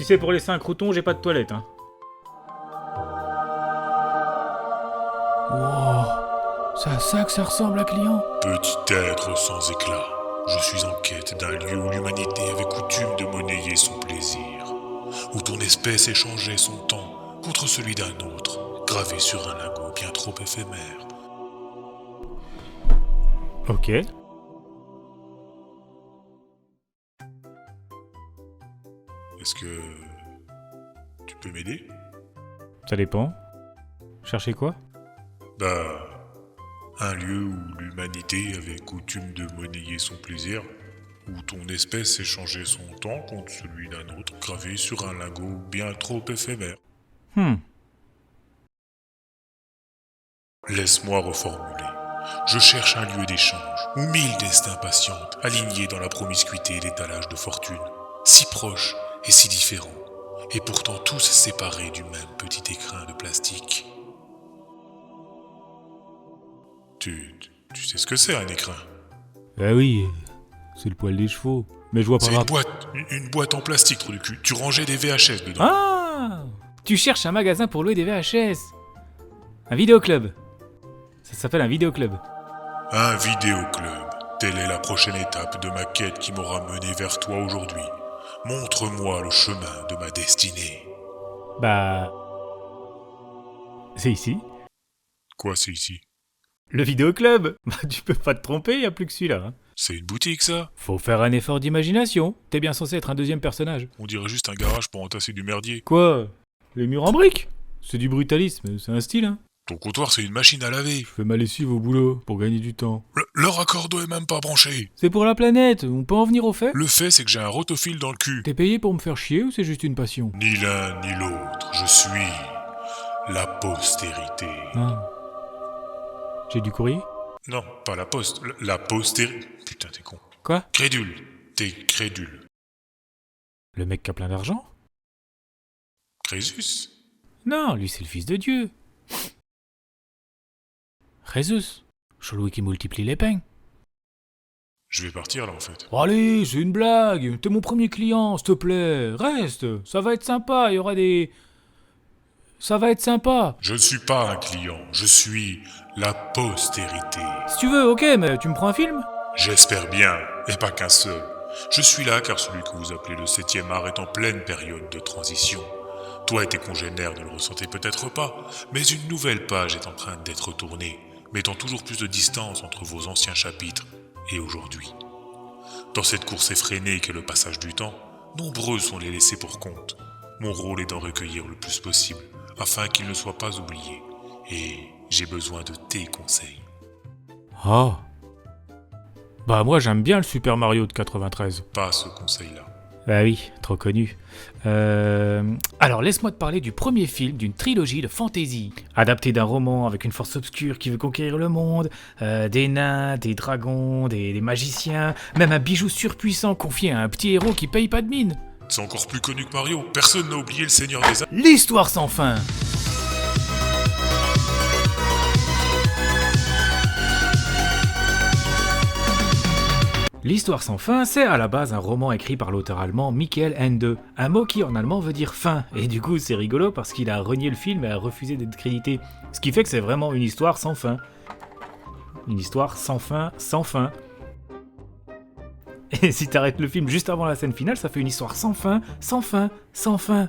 Si c'est pour laisser un crouton, j'ai pas de toilette, hein. Wow, c'est à ça que ça ressemble un client? Petit être sans éclat, je suis en quête d'un lieu où l'humanité avait coutume de monnayer son plaisir, où ton espèce échangeait son temps contre celui d'un autre, gravé sur un lingot bien trop éphémère. Ok. Est-ce que tu peux m'aider? Ça dépend. Cherchez quoi? Bah, un lieu où l'humanité avait coutume de monnayer son plaisir, où ton espèce échangeait son temps contre celui d'un autre, gravé sur un lingot bien trop éphémère. Laisse-moi reformuler. Je cherche un lieu d'échange, où 1000 destins patientent, alignés dans la promiscuité et l'étalage de fortune, si proches et si différents, et pourtant tous séparés du même petit écrin de plastique. Tu sais ce que c'est un écrin? Bah oui, c'est le poil des chevaux. Mais je vois pas C'est grave. une boîte en plastique, trou du cul. Tu rangeais des VHS dedans. Ah! Tu cherches un magasin pour louer des VHS. Un vidéoclub. Ça s'appelle un vidéoclub. Un vidéoclub. Telle est la prochaine étape de ma quête qui m'aura mené vers toi aujourd'hui. Montre-moi le chemin de ma destinée. Bah... c'est ici. Quoi, c'est ici? Le vidéoclub. Bah tu peux pas te tromper, y a plus que celui-là. Hein. C'est une boutique, ça? Faut faire un effort d'imagination. T'es bien censé être un deuxième personnage. On dirait juste un garage pour entasser du merdier. Quoi? Les murs en briques? C'est du brutalisme, c'est un style, hein. Ton comptoir, c'est une machine à laver. Je fais ma lessive au boulot, pour gagner du temps. Le raccordo est même pas branché. C'est pour la planète, on peut en venir au fait? Le fait, c'est que j'ai un rotophile dans le cul. T'es payé pour me faire chier ou c'est juste une passion? Ni l'un ni l'autre. Je suis la postérité. Ah. J'ai du courrier? Non, pas la poste. La postérité. Putain, t'es con. Quoi? Crédule. T'es crédule. Le mec qui a plein d'argent? Crésus? Non, lui c'est le fils de Dieu. Jésus, celui qui multiplie les pains. Je vais partir là en fait. Oh, allez, c'est une blague. T'es mon premier client, s'il te plaît. Reste, ça va être sympa, il y aura des... Ça va être sympa. Je ne suis pas un client, je suis la postérité. Si tu veux, ok, mais tu me prends un film? J'espère bien, et pas qu'un seul. Je suis là car celui que vous appelez le 7e art est en pleine période de transition. Toi et tes congénères ne le ressentez peut-être pas, mais une nouvelle page est en train d'être tournée, mettant toujours plus de distance entre vos anciens chapitres et aujourd'hui. Dans cette course effrénée qu'est le passage du temps, nombreux sont les laissés pour compte. Mon rôle est d'en recueillir le plus possible, afin qu'ils ne soient pas oubliés. Et j'ai besoin de tes conseils. Oh. Bah moi j'aime bien le Super Mario de 93. Pas ce conseil-là. Bah oui, trop connu. Alors laisse-moi te parler du premier film d'une trilogie de fantasy, adapté d'un roman avec une force obscure qui veut conquérir le monde, des nains, des dragons, des magiciens, même un bijou surpuissant confié à un petit héros qui paye pas de mine. C'est encore plus connu que Mario, personne n'a oublié le Seigneur des Anneaux. L'histoire sans fin. L'histoire sans fin, c'est à la base un roman écrit par l'auteur allemand Michael Ende, un mot qui en allemand veut dire fin, et du coup c'est rigolo parce qu'il a renié le film et a refusé d'être crédité, ce qui fait que c'est vraiment une histoire sans fin. Une histoire sans fin, sans fin. Et si t'arrêtes le film juste avant la scène finale, ça fait une histoire sans fin, sans fin, sans fin.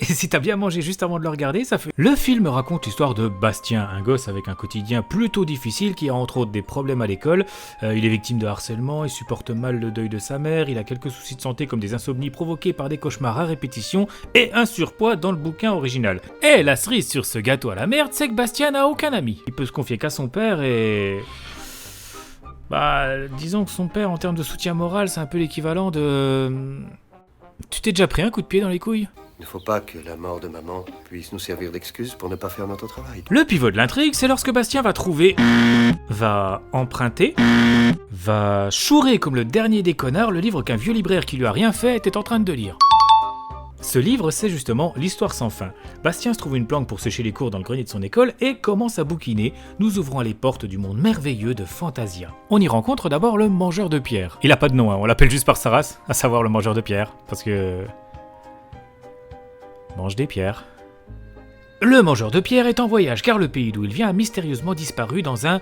Et si t'as bien mangé juste avant de le regarder, ça fait... Le film raconte l'histoire de Bastien, un gosse avec un quotidien plutôt difficile qui a entre autres des problèmes à l'école. Il est victime de harcèlement, il supporte mal le deuil de sa mère, il a quelques soucis de santé comme des insomnies provoquées par des cauchemars à répétition et un surpoids dans le bouquin original. Et la cerise sur ce gâteau à la merde, c'est que Bastien n'a aucun ami. Il peut se confier qu'à son père et... Bah, disons que son père en termes de soutien moral, c'est un peu l'équivalent de... Tu t'es déjà pris un coup de pied dans les couilles ? Il ne faut pas que la mort de maman puisse nous servir d'excuse pour ne pas faire notre travail. Le pivot de l'intrigue, c'est lorsque Bastien va trouver, va emprunter, va chourer comme le dernier des connards le livre qu'un vieux libraire qui lui a rien fait était en train de lire. Ce livre, c'est justement l'histoire sans fin. Bastien se trouve une planque pour sécher les cours dans le grenier de son école et commence à bouquiner, nous ouvrant les portes du monde merveilleux de Fantasia. On y rencontre d'abord le mangeur de pierre. Il a pas de nom, hein, on l'appelle juste par sa race, à savoir le mangeur de pierre, parce que... mange des pierres. Le mangeur de pierre est en voyage car le pays d'où il vient a mystérieusement disparu dans un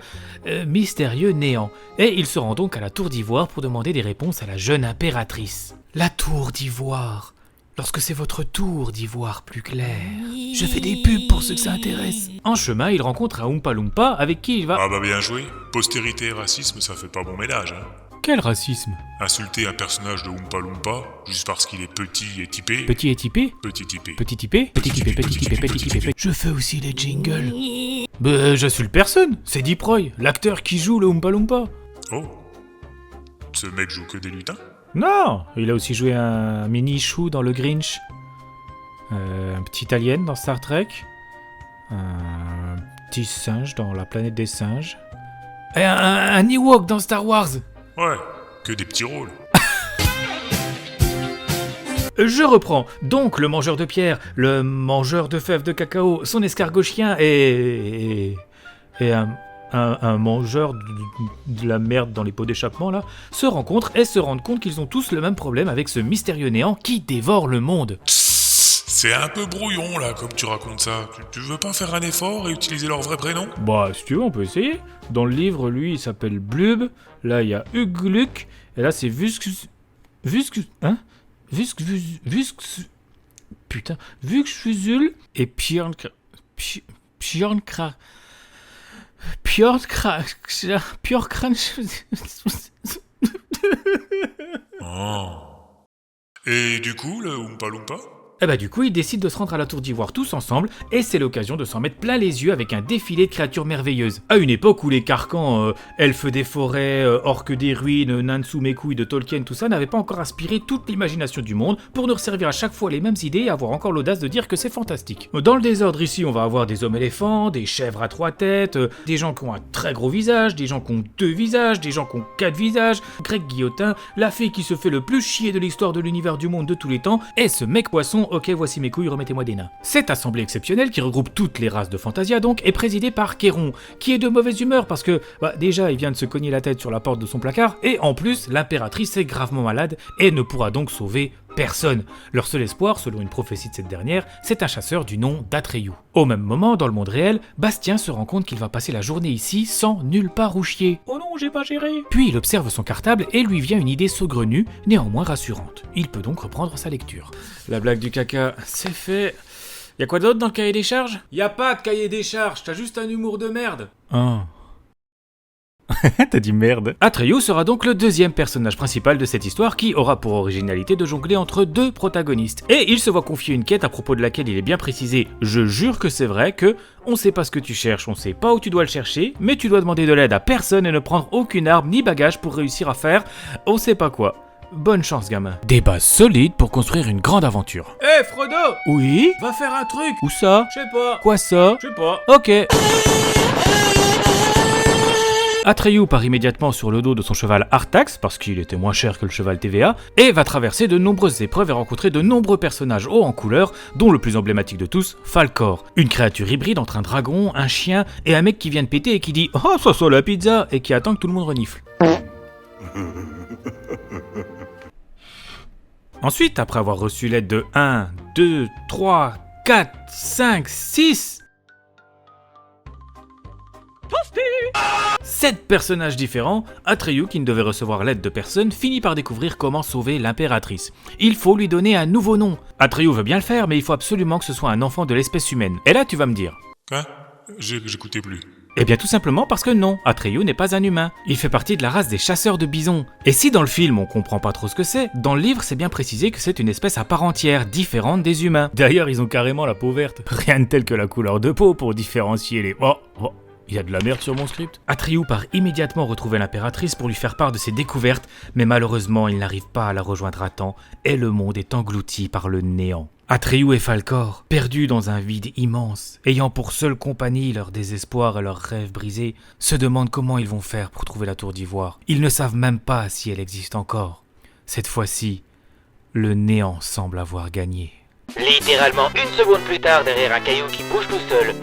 mystérieux néant. Et il se rend donc à la tour d'ivoire pour demander des réponses à la jeune impératrice. La tour d'ivoire. Lorsque c'est votre tour d'y voir plus clair. Je fais des pubs pour ceux que ça intéresse. En chemin, il rencontre un Oompa Loompa avec qui il va... Ah bah bien joué. Postérité et racisme, ça fait pas bon ménage, hein. Quel racisme? Insulter un personnage de Oompa Loompa, juste parce qu'il est petit et typé... Petit et typé? Petit typé. Petit typé? Petit typé, petit typé, petit typé. Je fais aussi les jingles. J'insulte personne, c'est Deep Roy, l'acteur qui joue le Oompa Loompa. Oh. Ce mec joue que des lutins? Non, il a aussi joué un mini-chou dans le Grinch, un petit alien dans Star Trek, un petit singe dans La planète des singes, et un Ewok dans Star Wars. Ouais, que des petits rôles. Je reprends. Donc le mangeur de pierre, le mangeur de fèves de cacao, son escargot chien et un mangeur de la merde dans les pots d'échappement là, se rencontrent et se rendent compte qu'ils ont tous le même problème avec ce mystérieux néant qui dévore le monde. C'est un peu brouillon là, comme tu racontes ça. Tu veux pas faire un effort et utiliser leur vrai prénom? Bah, si tu veux, on peut essayer. Dans le livre, lui, il s'appelle Blub. Là, il y a Ugluk. Et là, c'est Vuscus... Hein Putain. Vuxfuzul et Pjornkra... Oh. Et du coup, le Oompa Loompa? Et bah du coup, ils décident de se rendre à la Tour d'Ivoire tous ensemble, et c'est l'occasion de s'en mettre plein les yeux avec un défilé de créatures merveilleuses. À une époque où les carcans, elfes des forêts, orques des ruines, nains de sous mes couilles de Tolkien, tout ça, n'avaient pas encore inspiré toute l'imagination du monde pour nous resservir à chaque fois les mêmes idées et avoir encore l'audace de dire que c'est fantastique. Dans le désordre ici, on va avoir des hommes éléphants, des chèvres à 3 têtes, des gens qui ont un très gros visage, des gens qui ont 2 visages, des gens qui ont 4 visages, Greg Guillotin, la fille qui se fait le plus chier de l'histoire de l'univers du monde de tous les temps, et ce mec poisson, ok voici mes couilles, remettez-moi des nains. Cette assemblée exceptionnelle, qui regroupe toutes les races de Fantasia donc, est présidée par Kéron, qui est de mauvaise humeur parce que, déjà il vient de se cogner la tête sur la porte de son placard, et en plus, l'impératrice est gravement malade, et ne pourra donc sauver personne. Leur seul espoir, selon une prophétie de cette dernière, c'est un chasseur du nom d'Atreyu. Au même moment, dans le monde réel, Bastien se rend compte qu'il va passer la journée ici sans nulle part où chier. Oh non, j'ai pas géré. Puis il observe son cartable et lui vient une idée saugrenue, néanmoins rassurante. Il peut donc reprendre sa lecture. La blague du caca, c'est fait. Y'a quoi d'autre dans le cahier des charges? Y'a pas de cahier des charges, t'as juste un humour de merde. Ah. T'as dit merde. Atreyu sera donc le deuxième personnage principal de cette histoire qui aura pour originalité de jongler entre 2 protagonistes. Et il se voit confier une quête à propos de laquelle il est bien précisé, je jure que c'est vrai, que on sait pas ce que tu cherches, on sait pas où tu dois le chercher, mais tu dois demander de l'aide à personne et ne prendre aucune arme ni bagage pour réussir à faire on sait pas quoi. Bonne chance, gamin. Des bases solides pour construire une grande aventure. Hé, Frodo! Oui? Va faire un truc! Où ça? Je sais pas. Quoi ça? Je sais pas. Ok. Atreyu part immédiatement sur le dos de son cheval Artax, parce qu'il était moins cher que le cheval TVA, et va traverser de nombreuses épreuves et rencontrer de nombreux personnages hauts en couleur, dont le plus emblématique de tous, Falkor. Une créature hybride entre un dragon, un chien et un mec qui vient de péter et qui dit « Oh, ça sent la pizza !» et qui attend que tout le monde renifle. Ensuite, après avoir reçu l'aide de 1, 2, 3, 4, 5, 6... 7 personnages différents, Atreyu, qui ne devait recevoir l'aide de personne, finit par découvrir comment sauver l'impératrice. Il faut lui donner un nouveau nom. Atreyu veut bien le faire, mais il faut absolument que ce soit un enfant de l'espèce humaine. Et là, tu vas me dire... Quoi? J'écoutais plus. Eh bien tout simplement parce que non, Atreyu n'est pas un humain. Il fait partie de la race des chasseurs de bisons. Et si dans le film on comprend pas trop ce que c'est, dans le livre c'est bien précisé que c'est une espèce à part entière, différente des humains. D'ailleurs ils ont carrément la peau verte. Rien de tel que la couleur de peau pour différencier les... Oh. Il y a de la merde sur mon script. Atreyu part immédiatement retrouver l'impératrice pour lui faire part de ses découvertes, mais malheureusement il n'arrive pas à la rejoindre à temps, et le monde est englouti par le néant. Atreyu et Falkor, perdus dans un vide immense, ayant pour seule compagnie leur désespoir et leurs rêves brisés, se demandent comment ils vont faire pour trouver la tour d'ivoire. Ils ne savent même pas si elle existe encore. Cette fois-ci, le néant semble avoir gagné. Littéralement une seconde plus tard, derrière un caillou qui bouge tout seul.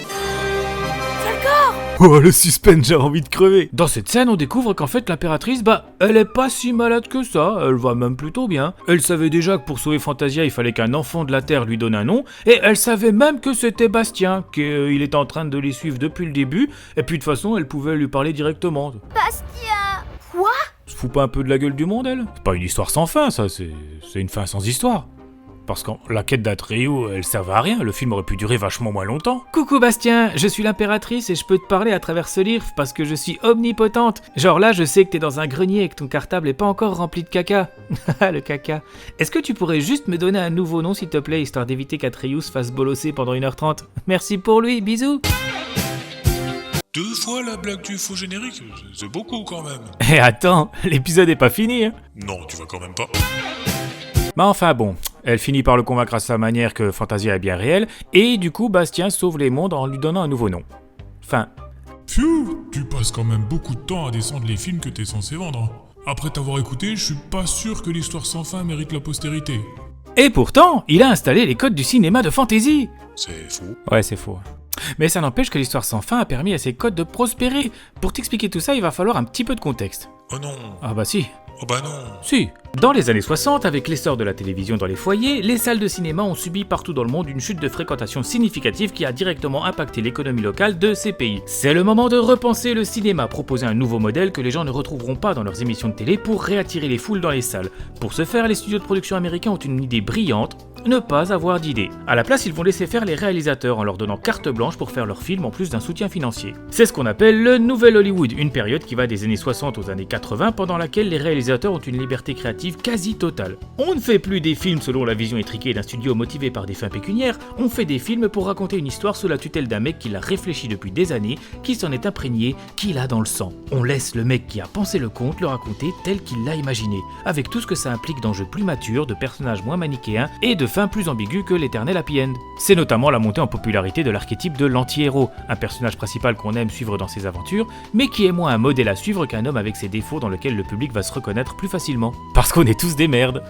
Oh, le suspense, j'ai envie de crever. Dans cette scène, on découvre qu'en fait, l'impératrice, elle est pas si malade que ça, elle va même plutôt bien. Elle savait déjà que pour sauver Fantasia, il fallait qu'un enfant de la Terre lui donne un nom, et elle savait même que c'était Bastien, qu'il était en train de les suivre depuis le début, et puis de toute façon, elle pouvait lui parler directement. Bastien. Quoi? Se fout pas un peu de la gueule du monde, elle? C'est pas une histoire sans fin, ça, c'est une fin sans histoire. Parce que la quête d'Atreyu, elle servait à rien, le film aurait pu durer vachement moins longtemps. Coucou Bastien, je suis l'impératrice et je peux te parler à travers ce livre parce que je suis omnipotente. Genre là, je sais que t'es dans un grenier et que ton cartable est pas encore rempli de caca. Le caca. Est-ce que tu pourrais juste me donner un nouveau nom s'il te plaît, histoire d'éviter qu'Atreyu se fasse bolosser pendant 1h30? Merci pour lui, bisous. 2 fois la blague du faux générique, c'est beaucoup quand même. Eh attends, l'épisode est pas fini, hein. Non, tu vas quand même pas. Mais enfin bon, elle finit par le convaincre à sa manière que Fantasia est bien réelle, et du coup Bastien sauve les mondes en lui donnant un nouveau nom. Fin. Pfiou, tu passes quand même beaucoup de temps à descendre les films que t'es censé vendre. Après t'avoir écouté, je suis pas sûr que l'histoire sans fin mérite la postérité. Et pourtant, il a installé les codes du cinéma de fantasy. C'est faux. Ouais, c'est faux. Mais ça n'empêche que l'histoire sans fin a permis à ces codes de prospérer. Pour t'expliquer tout ça, il va falloir un petit peu de contexte. Oh non. Ah bah si. Oh bah non. Si. Dans les années 60, avec l'essor de la télévision dans les foyers, les salles de cinéma ont subi partout dans le monde une chute de fréquentation significative qui a directement impacté l'économie locale de ces pays. C'est le moment de repenser le cinéma, proposer un nouveau modèle que les gens ne retrouveront pas dans leurs émissions de télé pour réattirer les foules dans les salles. Pour ce faire, les studios de production américains ont une idée brillante: ne pas avoir d'idée. À la place, ils vont laisser faire les réalisateurs en leur donnant carte blanche pour faire leurs films en plus d'un soutien financier. C'est ce qu'on appelle le Nouvel Hollywood, une période qui va des années 60 aux années 80 pendant laquelle les réalisateurs ont une liberté créative quasi totale. On ne fait plus des films selon la vision étriquée d'un studio motivé par des fins pécuniaires, on fait des films pour raconter une histoire sous la tutelle d'un mec qui l'a réfléchi depuis des années, qui s'en est imprégné, qui l'a dans le sang. On laisse le mec qui a pensé le conte le raconter tel qu'il l'a imaginé, avec tout ce que ça implique d'enjeux plus matures, de personnages moins manichéens et de fins plus ambiguës que l'éternel happy end. C'est notamment la montée en popularité de l'archétype de l'anti-héros, un personnage principal qu'on aime suivre dans ses aventures, mais qui est moins un modèle à suivre qu'un homme avec ses défauts dans lequel le public va se reconnaître plus facilement. Parce qu'on est tous des merdes.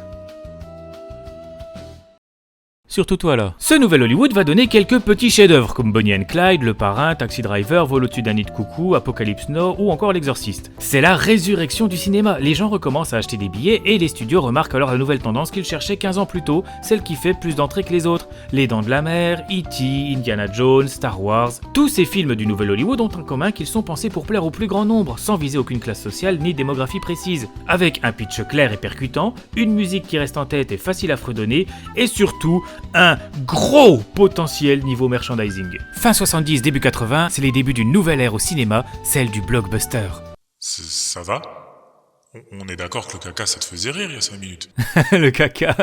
Surtout toi là. Ce nouvel Hollywood va donner quelques petits chefs-d'œuvre comme Bonnie and Clyde, Le Parrain, Taxi Driver, Vol au-dessus d'un nid de coucou, Apocalypse Now ou encore L'Exorciste. C'est la résurrection du cinéma. Les gens recommencent à acheter des billets et les studios remarquent alors la nouvelle tendance qu'ils cherchaient 15 ans plus tôt, celle qui fait plus d'entrées que les autres. Les Dents de la Mer, E.T., Indiana Jones, Star Wars. Tous ces films du nouvel Hollywood ont en commun qu'ils sont pensés pour plaire au plus grand nombre, sans viser aucune classe sociale ni démographie précise. Avec un pitch clair et percutant, une musique qui reste en tête et facile à fredonner, et surtout un gros potentiel niveau merchandising. Fin 70, début 80, c'est les débuts d'une nouvelle ère au cinéma, celle du blockbuster. Ça va? On est d'accord que le caca ça te faisait rire il y a 5 minutes. Le caca.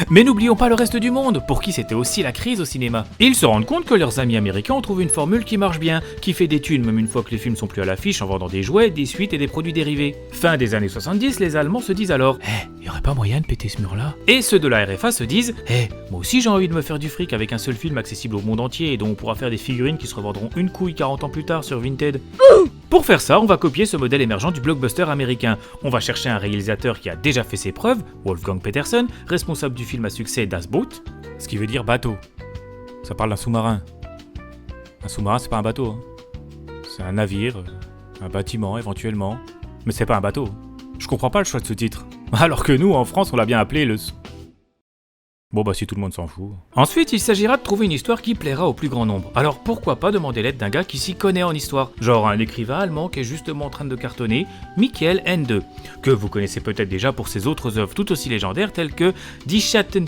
Mais n'oublions pas le reste du monde, pour qui c'était aussi la crise au cinéma. Ils se rendent compte que leurs amis américains ont trouvé une formule qui marche bien, qui fait des thunes même une fois que les films sont plus à l'affiche en vendant des jouets, des suites et des produits dérivés. Fin des années 70, les Allemands se disent alors Y aurait pas moyen de péter ce mur-là? Et ceux de la RFA se disent moi aussi j'ai envie de me faire du fric avec un seul film accessible au monde entier et dont on pourra faire des figurines qui se revendront une couille 40 ans plus tard sur Vinted. Pour faire ça, on va copier ce modèle émergent du blockbuster américain. On va chercher un réalisateur qui a déjà fait ses preuves, Wolfgang Petersen, responsable du film à succès Das Boot, ce qui veut dire bateau. Ça parle d'un sous-marin. Un sous-marin, c'est pas un bateau. C'est un navire, un bâtiment éventuellement, mais c'est pas un bateau. Je comprends pas le choix de ce titre. Alors que nous, en France, on l'a bien appelé le... Bon bah si tout le monde s'en fout. Ensuite, il s'agira de trouver une histoire qui plaira au plus grand nombre. Alors pourquoi pas demander l'aide d'un gars qui s'y connaît en histoire, genre un écrivain allemand qui est justement en train de cartonner, Michael Ende, que vous connaissez peut-être déjà pour ses autres œuvres tout aussi légendaires telles que Die Schatten...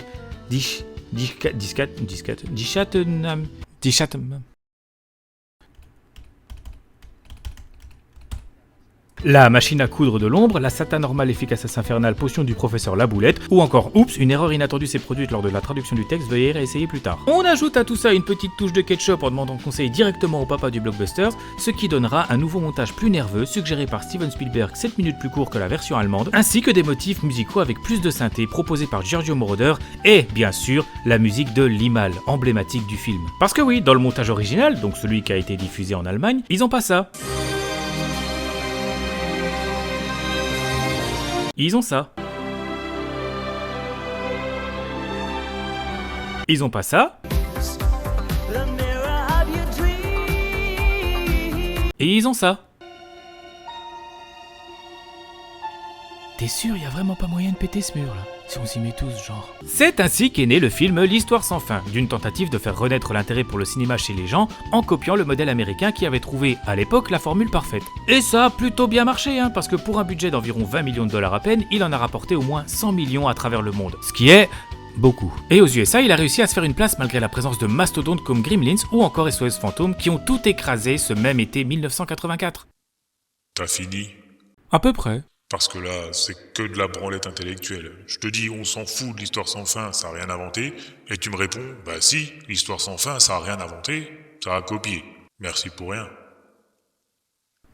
La machine à coudre de l'ombre, la Satanormal efficace infernale potion du professeur Laboulette, ou encore oups, une erreur inattendue s'est produite lors de la traduction du texte, veuillez réessayer plus tard. On ajoute à tout ça une petite touche de ketchup en demandant conseil directement au papa du blockbuster, ce qui donnera un nouveau montage plus nerveux suggéré par Steven Spielberg 7 minutes plus court que la version allemande, ainsi que des motifs musicaux avec plus de synthé proposés par Giorgio Moroder et, bien sûr, la musique de Limahl, emblématique du film. Parce que oui, dans le montage original, donc celui qui a été diffusé en Allemagne, ils ont pas ça. Ils ont ça. ils ont pas ça. Et ils ont ça. T'es sûr, y a vraiment pas moyen de péter ce mur là? Si on s'y met tous, genre. C'est ainsi qu'est né le film L'Histoire sans fin, d'une tentative de faire renaître l'intérêt pour le cinéma chez les gens en copiant le modèle américain qui avait trouvé, à l'époque, la formule parfaite. Et ça a plutôt bien marché, parce que pour un budget d'environ 20 millions de dollars à peine, il en a rapporté au moins 100 millions à travers le monde. Ce qui est... beaucoup. Et aux USA, il a réussi à se faire une place malgré la présence de mastodontes comme Gremlins ou encore SOS Fantôme qui ont tout écrasé ce même été 1984. T'as fini? À peu près. Parce que là, c'est que de la branlette intellectuelle. Je te dis, on s'en fout de l'histoire sans fin, ça a rien inventé. Et tu me réponds, bah si, l'histoire sans fin, ça a rien inventé, ça a copié. Merci pour rien.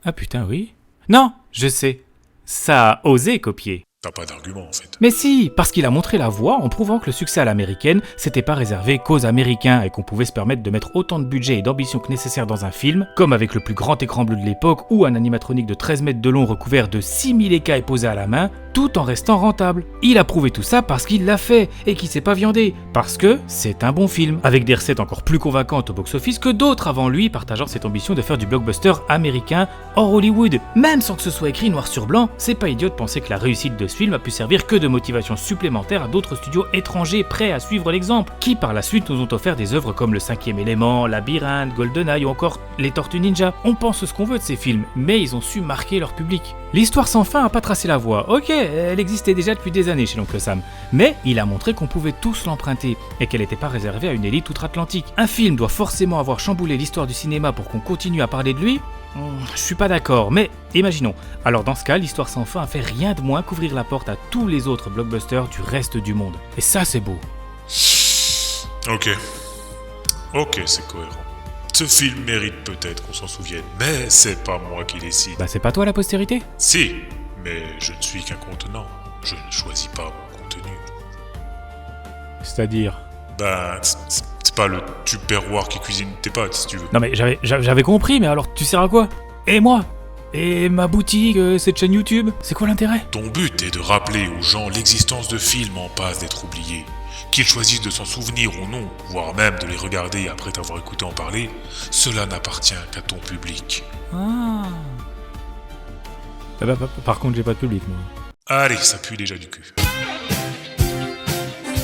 Ah putain, oui. Non, je sais. Ça a osé copier. T'as pas d'argument en fait. Mais si, parce qu'il a montré la voie en prouvant que le succès à l'américaine, c'était pas réservé qu'aux Américains et qu'on pouvait se permettre de mettre autant de budget et d'ambition que nécessaire dans un film, comme avec le plus grand écran bleu de l'époque ou un animatronique de 13 mètres de long recouvert de 6000 écailles posées à la main, tout en restant rentable. Il a prouvé tout ça parce qu'il l'a fait et qu'il s'est pas viandé, parce que c'est un bon film, avec des recettes encore plus convaincantes au box-office que d'autres avant lui partageant cette ambition de faire du blockbuster américain hors Hollywood. Même sans que ce soit écrit noir sur blanc, c'est pas idiot de penser que la réussite de ce film a pu servir que de motivation supplémentaire à d'autres studios étrangers prêts à suivre l'exemple, qui par la suite nous ont offert des œuvres comme Le Cinquième Élément, Labyrinthe, GoldenEye ou encore Les Tortues Ninja. On pense ce qu'on veut de ces films, mais ils ont su marquer leur public. L'Histoire sans fin a pas tracé la voie, ok, elle existait déjà depuis des années chez l'oncle Sam, mais il a montré qu'on pouvait tous l'emprunter, et qu'elle n'était pas réservée à une élite outre-Atlantique. Un film doit forcément avoir chamboulé l'histoire du cinéma pour qu'on continue à parler de lui? Je suis pas d'accord, mais imaginons. Alors dans ce cas, l'Histoire sans fin a fait rien de moins qu'ouvrir la porte à tous les autres blockbusters du reste du monde. Et ça, c'est beau. Ok, c'est cohérent. Ce film mérite peut-être qu'on s'en souvienne, mais c'est pas moi qui décide. Bah c'est pas toi la postérité? Si, mais je ne suis qu'un contenant. Je ne choisis pas mon contenu. C'est-à-dire? Ben, c'est pas le tupperware qui cuisine tes pâtes, si tu veux. Non mais j'avais compris, mais alors tu sers à quoi? Et moi? Et ma boutique, cette chaîne YouTube? C'est quoi l'intérêt? Ton but est de rappeler aux gens l'existence de films en passe d'être oubliés. Qu'ils choisissent de s'en souvenir ou non, voire même de les regarder après t'avoir écouté en parler, cela n'appartient qu'à ton public. Ah. Par contre, j'ai pas de public, moi. Allez, ça pue déjà du cul.